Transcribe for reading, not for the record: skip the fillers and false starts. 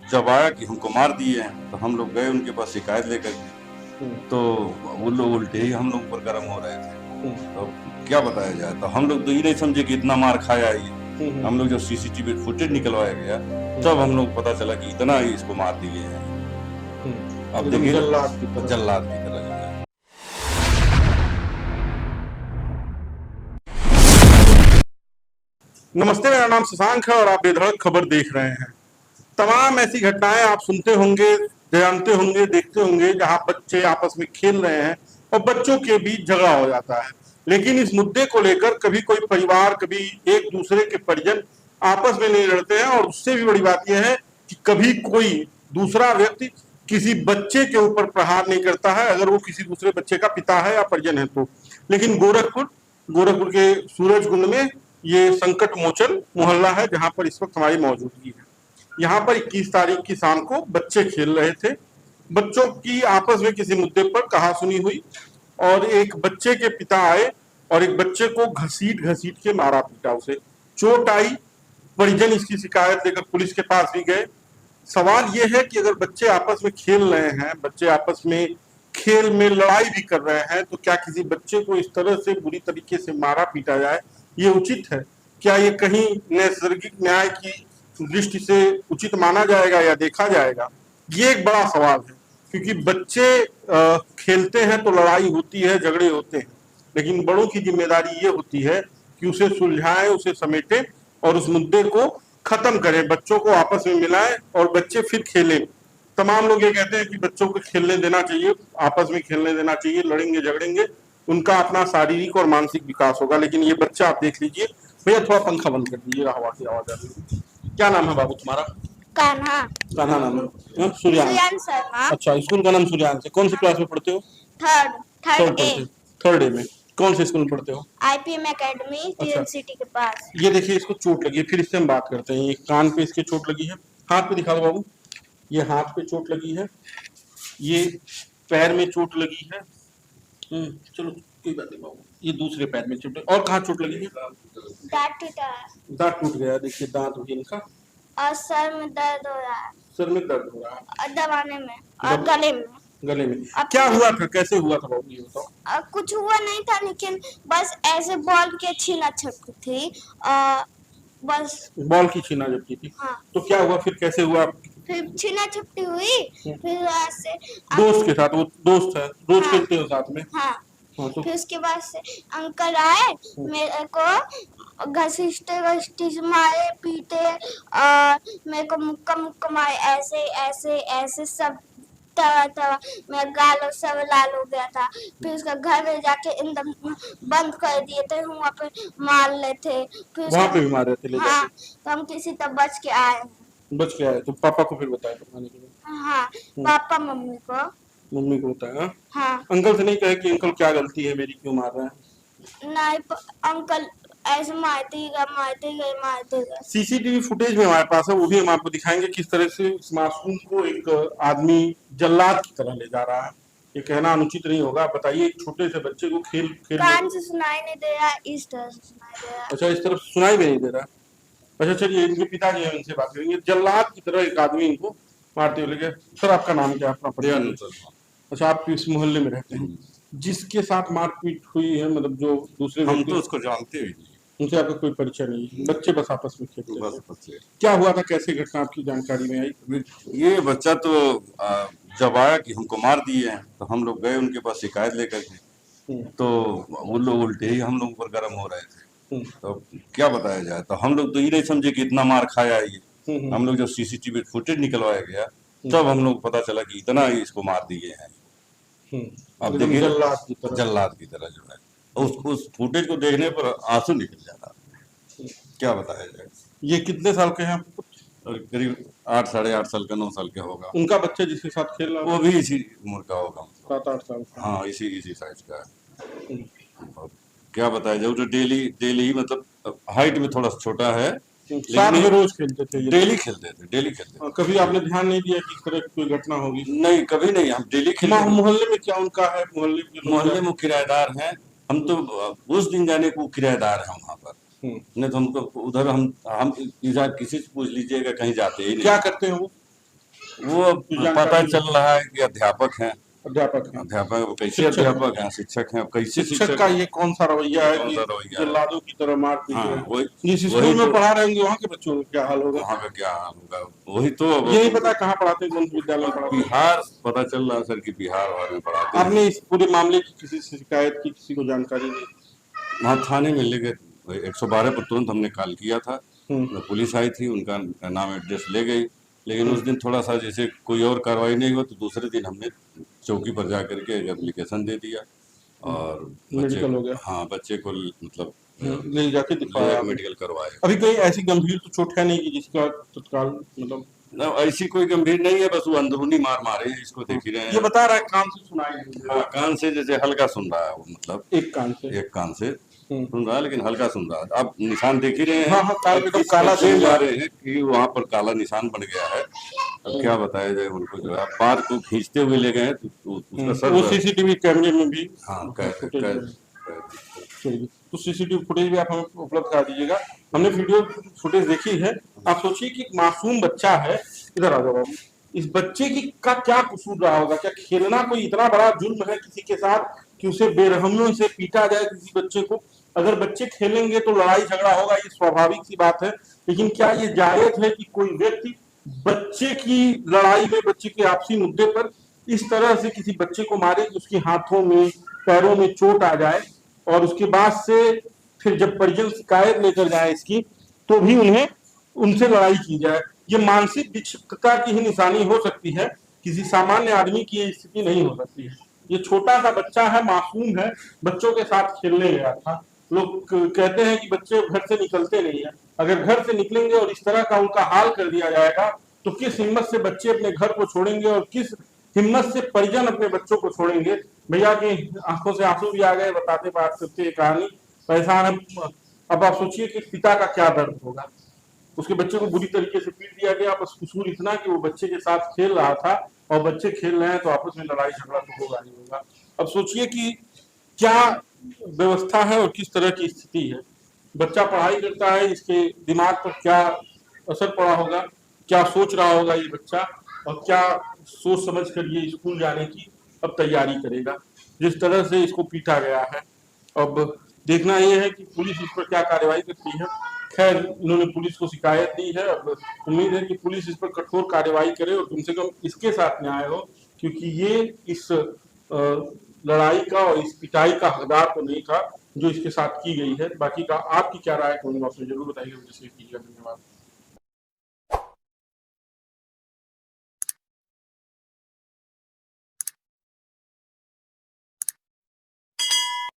जब आया कि हमको मार दिए हैं, तो हम लोग गए उनके पास शिकायत लेकर के। तो वो लोग उल्टे ही हम लोग पर गर्म हो रहे थे। तो क्या बताया जाए, तो हम लोग तो ये नहीं समझे कि इतना मार खाया ये। हम लोग जब सीसीटीवी फुटेज निकलवाया गया, तब हम लोग पता चला कि इतना ही इसको मार दिए हैं। अब देखिए, जल्लाद की तरह जो है। नमस्ते, मेरा नाम शशांक है और आप बेधड़क खबर देख रहे हैं। तमाम ऐसी घटनाएं आप सुनते होंगे, जानते होंगे, देखते होंगे जहां बच्चे आपस में खेल रहे हैं और बच्चों के बीच झगड़ा हो जाता है। लेकिन इस मुद्दे को लेकर कभी कोई परिवार, कभी एक दूसरे के परिजन आपस में नहीं लड़ते हैं। और उससे भी बड़ी बात यह है कि कभी कोई दूसरा व्यक्ति किसी बच्चे के ऊपर प्रहार नहीं करता है, अगर वो किसी दूसरे बच्चे का पिता है या परिजन है तो। लेकिन गोरखपुर के सूरजकुंड में ये संकट मोचन मोहल्ला है जहां पर इस वक्त हमारी मौजूदगी है। यहाँ पर 21 तारीख की शाम को बच्चे खेल रहे थे। बच्चों की आपस में किसी मुद्दे पर कहासुनी हुई और एक बच्चे के पिता आए और एक बच्चे को घसीट घसीट के मारा पीटा, उसे चोट आई। परिजन इसकी शिकायत लेकर पुलिस के पास भी गए। सवाल यह है कि अगर बच्चे आपस में खेल रहे हैं, बच्चे आपस में खेल में लड़ाई भी कर रहे हैं, तो क्या किसी बच्चे को इस तरह से बुरी तरीके से मारा पीटा जाए, ये उचित है? क्या ये कहीं नैसर्गिक न्याय की दृष्टि से उचित माना जाएगा या देखा जाएगा? ये एक बड़ा सवाल है, क्योंकि बच्चे खेलते हैं तो लड़ाई होती है, झगड़े होते हैं, लेकिन बड़ों की जिम्मेदारी ये होती है कि उसे सुलझाएं, उसे समेटें और उस मुद्दे को खत्म करें, बच्चों को आपस में मिलाएं और बच्चे फिर खेलें। तमाम लोग ये कहते हैं कि बच्चों को खेलने देना चाहिए, आपस में खेलने देना चाहिए, लड़ेंगे झगड़ेंगे उनका अपना शारीरिक और मानसिक विकास होगा। लेकिन ये बच्चा आप देख लीजिए, भैया थोड़ा पंखा बंद कर दीजिएगा, हवा की आवाज आ रही है। क्या नाम है बाबू तुम्हारा? कान्हा। कान्हा नाम है? सूर्यांश शर्मा। अच्छा, स्कूल का नाम सूर्यांश है। कौन सी क्लास में पढ़ते हो? थर्ड ए में। कौन से स्कूल में पढ़ते हो? IPM एकेडमी, TN सिटी के पास। ये देखिए, इसको चोट लगी है, फिर इससे हम बात करते हैं। ये कान पे इसके चोट लगी है, हाथ पे दिखा दो बाबू। ये हाथ पे चोट लगी है, ये पैर में चोट लगी है। चलो कोई बात नहीं बाबू, ये दूसरे पैर में चोट। और कहाँ चोट लगी है? दांत टूट गया। देखिए दांत भी इनका। और सर में दर्द हो रहा है। सर में दर्द हो रहा है, और दबाने में और गले में। क्या हुआ था, कैसे हुआ था बाबू, ये बताओ। कुछ हुआ नहीं था, लेकिन बस ऐसे बॉल के छीना छटकी थी। बस बॉल की छीना झपटी थी। हाँ। तो क्या हुआ फिर, कैसे हुआ? फिर छीना छपटी हुई, फिर ऐसे दोस्त के साथ, वो दोस्त है, रोज हाँ। खेलते हो साथ में? हाँ। तो फिर उसके बाद से अंकल आए, मेरे को घसीटते घसीटते मारे, पीटे और मेरे को मुक्का मारे, ऐसे ऐसे ऐसे सब तरह मेरा गाल और सब लाल हो गया था। फिर उसका घर में जाके एकदम बंद कर दिए थे, वहाँ पे मार ले थे। फिर वहाँ पे भी मार रहे थे ले हाँ, जाके? तो हम किसी तरह बच के आए। बच के आए तो पापा को फिर बताया बताने के लिए? हाँ, पापा मम्मी को बताया। हाँ। अंकल से नहीं कहे कि अंकल क्या गलती है मेरी, क्यों मार रहे हैं? नहीं, अंकल ऐसे मारते गए। सीसीटीवी फुटेज में हमारे पास है, वो भी हम आपको दिखाएंगे किस तरह से इस मासूम को एक आदमी जल्लाद की तरह ले जा रहा है। ये कहना अनुचित नहीं होगा। बताइए, एक छोटे से बच्चे को खेल कान से सुनाई नहीं दे रहा, इस तरह से सुनाई दे रहा। अच्छा, इस तरफ सुनाई भी नहीं दे रहा। अच्छा चलिए, इनके पिताजी हैं, इनसे बात करेंगे। जल्लाद की तरह एक आदमी इनको मारते हुए लेके। सर आपका नाम क्या है, अपना परिचय? अच्छा, आप इस मोहल्ले में रहते हैं? जिसके साथ मारपीट हुई है, मतलब जो दूसरे, हम तो उसको जानते ही नहीं, उनसे आपका कोई परिचय नहीं? बच्चे बस आपस में खेलते बस बच्चे। क्या हुआ था, कैसे घटना आपकी जानकारी में आई? ये बच्चा तो जब आया कि हमको मार दिए हैं, तो हम लोग गए उनके पास शिकायत लेकर के। तो वो लोग उल्टे ही हम लोग पर गर्म हो रहे थे। तो क्या बताया जाए, तो हम लोग तो ये नहीं समझे कि इतना मार खाया ये। हम लोग जब सीसीटीवी फुटेज निकलवाया गया, तब हम लोग पता चला कि इतना ही इसको मार दिए हैं। अब देखिए, जल्लाद की तरह जो है। उस फुटेज को देखने पर आंसू निकल जाता। क्या बताया जाए। ये कितने साल के हैं आपको? करीब 8, साढ़े 8 साल का, 9 साल का होगा। उनका बच्चा जिसके साथ खेल रहा वो भी इसी उम्र का होगा, 7-8 साल का। हाँ, इसी साइज का है। क्या बताया जाए, तो डेली मतलब हाइट में थोड़ा छोटा है, साथ में रोज खेलते थे? डेली खेलते थे। कभी आपने ध्यान नहीं दिया कि इस तरह की कोई घटना होगी? नहीं, कभी नहीं, हम डेली खेलते। मोहल्ले में क्या उनका है? मोहल्ले में किराएदार हैं। हम तो उस दिन जाने को किराएदार हैं वहाँ पर, नहीं तो हमको उधर हम इधर किसी से पूछ लीजिएगा, कहीं जाते ही नहीं। क्या करते हैं वो? वो पता चल रहा है कि अध्यापक हैं, अध्यापक हैं। अध्यापक कैसे शिक्षक। अध्यापक हैं, शिक्षक हैं, कैसे शिक्षक का ये कौन सा रवैया है कौन कि सा रवैया है? जल्लादों की तरह मार पीट रहे हाँ, हैं। वही जिस वही स्कूल में तो, पढ़ा रहे होंगे वहाँ के बच्चों का क्या हाल होगा? वहाँ पे क्या हाल होगा, वही तो। अब ये नहीं पता कहाँ पढ़ाते हैं, कौन से विद्यालय में पढ़ाते हैं। बिहार पता चल रहा है सर कि बिहार वाले में पढ़ाते हैं। आपने इस पूरे मामले की किसी से शिकायत की, किसी को जानकारी दी? वहाँ थाने में ले गए, 112 पर तुरंत हमने कॉल किया था, पुलिस आई थी, उनका नाम एड्रेस ले गई, लेकिन उस दिन थोड़ा सा जैसे कोई और कार्रवाई नहीं हुआ तो दूसरे दिन हमने चौकी पर जा करके एप्लीकेशन दे दिया और बच्चे, मेडिकल हो गया। हाँ बच्चे को मतलब ले जाके दिखाया। मेडिकल करवाया। अभी कोई ऐसी गंभीर तो चोट है नहीं कि जिसका तत्काल मतलब? ना, ऐसी कोई गंभीर नहीं है, बस वो अंदरूनी मार मारे हैं, इसको देख ही रहे ये हैं। बता रहा है कान से सुनाई नहीं दे रहा। हाँ, कान से जैसे हल्का सुन रहा है वो, मतलब एक कान से। एक कान से सुन रहा है लेकिन हल्का सुन रहा है। आप निशान देख ही रहे हैं। हाँ हाँ, कान में तो किस काला कब से दिल जा है। रहे हैं कि वहाँ पर काला निशान बन गया है। अब क्या बताया जाए उनको, जो है बार को खींचते हुए ले गए हैं तो उसका सर वो सीसीटीवी कैमरे में भी हाँ फुटेज है। चलिए, तो सीसीटीवी फुटेज भी आप हमें उपलब्ध करा दीजिएगा। हमने वीडियो फुटेज देखी है। आप सोचिए कि एक मासूम बच्चा है, इधर आ जाओ बाबू, इस बच्चे की का क्या कसूर रहा होगा? क्या खेलना कोई इतना बड़ा जुल्म है किसी के साथ कि उसे बेरहमियों से पीटा जाए किसी बच्चे को? अगर बच्चे खेलेंगे तो लड़ाई झगड़ा होगा, ये स्वाभाविक सी बात है, लेकिन क्या ये जायज है कि कोई व्यक्ति बच्चे की लड़ाई में, बच्चे के आपसी मुद्दे पर इस तरह से किसी बच्चे को मारे कि उसके हाथों में पैरों में चोट आ जाए, और उसके बाद से फिर जब परिजन शिकायत लेकर जाए इसकी तो भी उन्हें उनसे लड़ाई की जाए? ये मानसिक विक्षिप्तता की ही निशानी हो सकती है, किसी सामान्य आदमी की ये स्थिति नहीं हो सकती है। ये छोटा सा बच्चा है, मासूम है, बच्चों के साथ खेलने गया था। लोग कहते हैं कि बच्चे घर से निकलते नहीं है। अगर घर से निकलेंगे और इस तरह का उनका हाल कर दिया जाएगा तो किस हिम्मत से बच्चे अपने घर को छोड़ेंगे और किस हिम्मत से परिजन अपने बच्चों को छोड़ेंगे? भैया की आंखों से आंसू भी आ गए बताते बात करते ये कहानी। पैसा है। अब आप सोचिए कि पिता का क्या दर्द होगा। उसके बच्चे को बुरी तरीके से पीट दिया गया, बस कसूर इतना कि वो बच्चे के साथ खेल रहा था, और बच्चे खेल रहे हैं तो आपस में लड़ाई झगड़ा तो होगा ही होगा। अब सोचिए कि क्या व्यवस्था है और किस तरह की स्थिति है। बच्चा पढ़ाई करता है, इसके दिमाग पर क्या असर पड़ा होगा, क्या सोच रहा होगा ये बच्चा, और क्या सोच समझ कर ये स्कूल जाने की अब तैयारी करेगा, जिस तरह से इसको पीटा गया है। अब देखना यह है कि पुलिस इस पर क्या कार्रवाई करती है। खैर, इन्होंने पुलिस को शिकायत दी है, अब उम्मीद है कि पुलिस इस पर कठोर कार्रवाई करे और कम से कम इसके साथ न्याय हो, क्योंकि ये इस लड़ाई का और इस पिटाई का हकदार तो नहीं था जो इसके साथ की गई है। बाकी का आपकी क्या राय है कमेंट बॉक्स में जरूर बताइएगा। धन्यवाद।